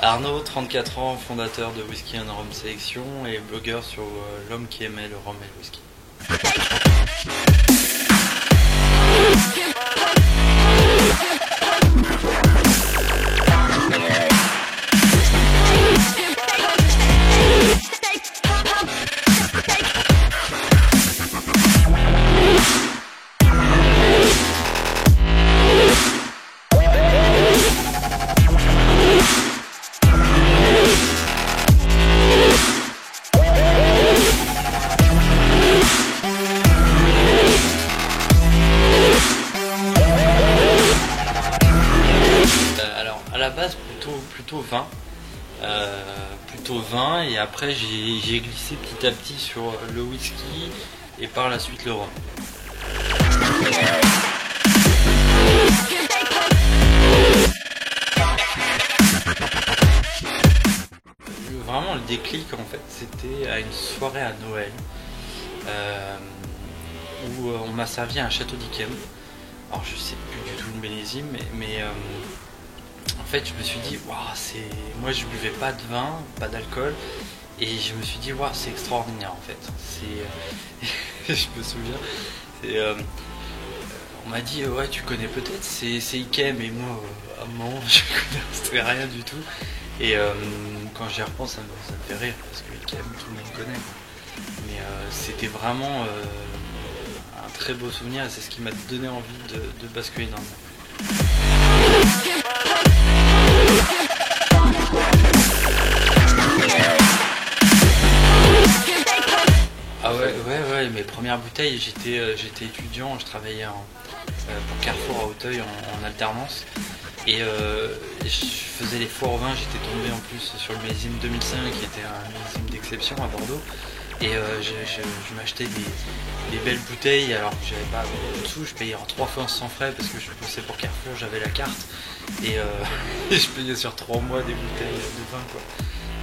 Arnaud, 34 ans, fondateur de Whisky and Rhum Sélection et blogueur sur l'homme qui aimait le rhum et le whisky. À la base plutôt vin et après j'ai glissé petit à petit sur le whisky et par la suite le rhum. Vraiment le déclic en fait c'était à une soirée à Noël où on m'a servi un château d'Yquem. Alors je sais plus du tout le millésime mais en fait je me suis dit waouh, moi je buvais pas de vin, pas d'alcool et je me suis dit waouh, c'est extraordinaire en fait. Je me souviens, on m'a dit ouais tu connais peut-être, c'est Yquem et moi à un moment je connaissais rien du tout et quand j'y repense ça me fait rire parce que Yquem tout le monde connaît mais c'était vraiment un très beau souvenir et c'est ce qui m'a donné envie de basculer dans le vin. Ah ouais, mes premières bouteilles, j'étais étudiant, je travaillais pour Carrefour à Auteuil en alternance et je faisais les foires au vin, j'étais tombé en plus sur le millésime 2005 qui était un millésime d'exception à Bordeaux et je m'achetais des belles bouteilles alors que j'avais pas beaucoup de sous, je payais en 3 fois sans frais parce que je bossais pour Carrefour, j'avais la carte et je payais sur 3 mois des bouteilles de vin quoi.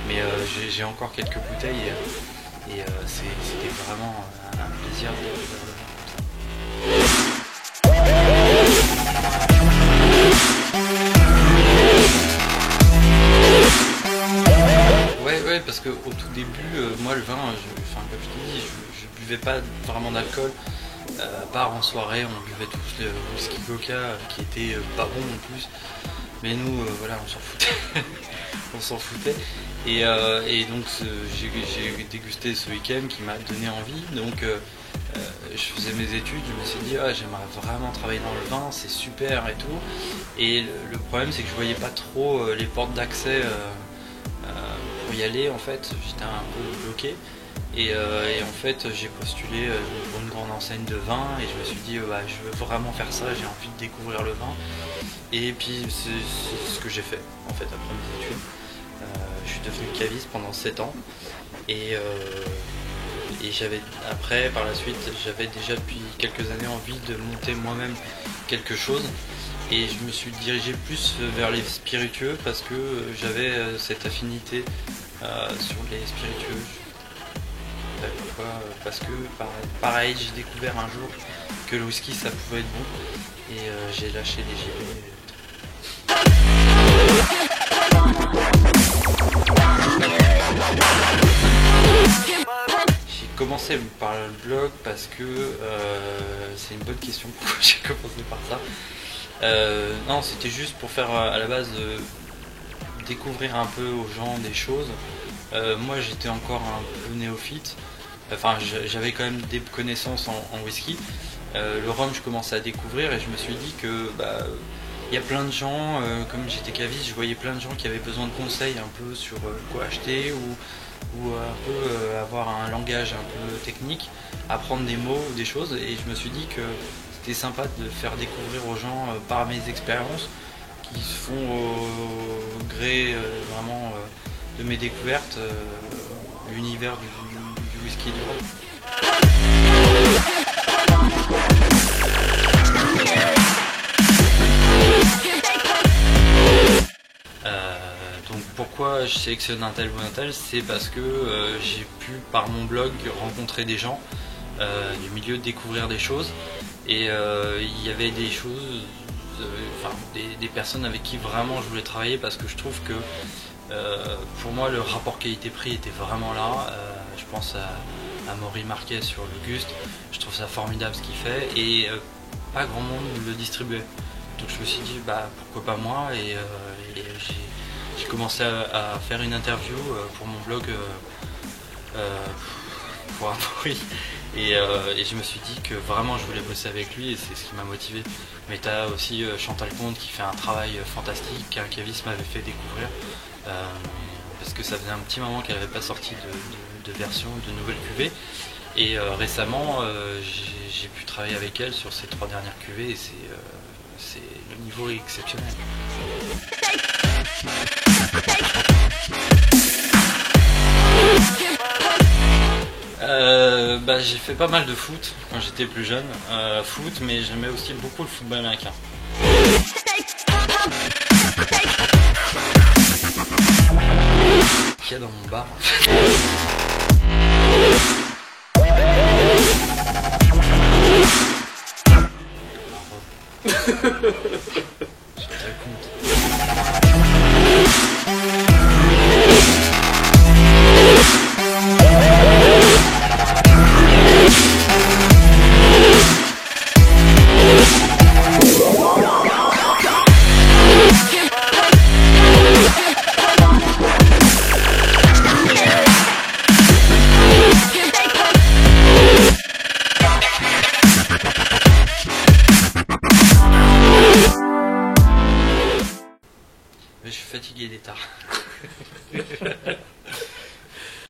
Mais j'ai encore quelques bouteilles et c'était vraiment un plaisir de boire le vin comme ça. Ouais, parce qu'au tout début, moi le vin, comme je te dis, je buvais pas vraiment d'alcool. À part en soirée, on buvait tous le whisky coca qui était pas bon en plus. Mais nous, voilà, on s'en foutait. On s'en foutait. Et donc j'ai dégusté ce week-end qui m'a donné envie. Donc je faisais mes études, je me suis dit j'aimerais vraiment travailler dans le vin, c'est super et tout. Et le problème c'est que je voyais pas trop les portes d'accès pour y aller en fait, j'étais un peu bloqué. Et en fait j'ai postulé pour une grande enseigne de vin et je me suis dit je veux vraiment faire ça, j'ai envie de découvrir le vin. Et puis c'est ce que j'ai fait en fait après mes études. Je suis devenu caviste pendant 7 ans et par la suite j'avais déjà depuis quelques années envie de monter moi-même quelque chose et je me suis dirigé plus vers les spiritueux parce que j'avais cette affinité sur les spiritueux. Pourquoi ? Parce que pareil j'ai découvert un jour que le whisky ça pouvait être bon et j'ai lâché les gilets. J'ai commencé par le blog parce que c'est une bonne question pourquoi j'ai commencé par ça. Non, c'était juste pour faire à la base découvrir un peu aux gens des choses. Moi j'étais encore un peu néophyte, enfin j'avais quand même des connaissances en whisky. Le rhum je commençais à découvrir et je me suis dit que il y a plein de gens, comme j'étais caviste, je voyais plein de gens qui avaient besoin de conseils un peu sur quoi acheter ou un peu avoir un langage un peu technique, apprendre des mots ou des choses et je me suis dit que c'était sympa de faire découvrir aux gens par mes expériences qui se font au gré vraiment de mes découvertes l'univers du whisky et du rhum. Donc pourquoi je sélectionne un tel ou un tel, c'est parce que j'ai pu par mon blog rencontrer des gens du milieu, découvrir des choses et il y avait des choses, des personnes avec qui vraiment je voulais travailler parce que je trouve que Pour moi, le rapport qualité-prix était vraiment là. Je pense à Maury Marquet sur l'Auguste. Je trouve ça formidable ce qu'il fait et pas grand monde le distribuait. Donc je me suis dit pourquoi pas moi et j'ai commencé à faire une interview pour mon blog pour un bruit et je me suis dit que vraiment je voulais bosser avec lui et c'est ce qui m'a motivé. Mais tu as aussi Chantal Comte qui fait un travail fantastique qu'un caviste m'avait fait découvrir parce que ça faisait un petit moment qu'elle n'avait pas sorti de version, de nouvelles cuvées et récemment j'ai pu travailler avec elle sur ces 3 dernières cuvées et le niveau est exceptionnel. J'ai fait pas mal de foot quand j'étais plus jeune, foot, mais j'aimais aussi beaucoup le football américain. Qu'il y a dans mon bar. Je te raconte. Je suis fatigué des tard.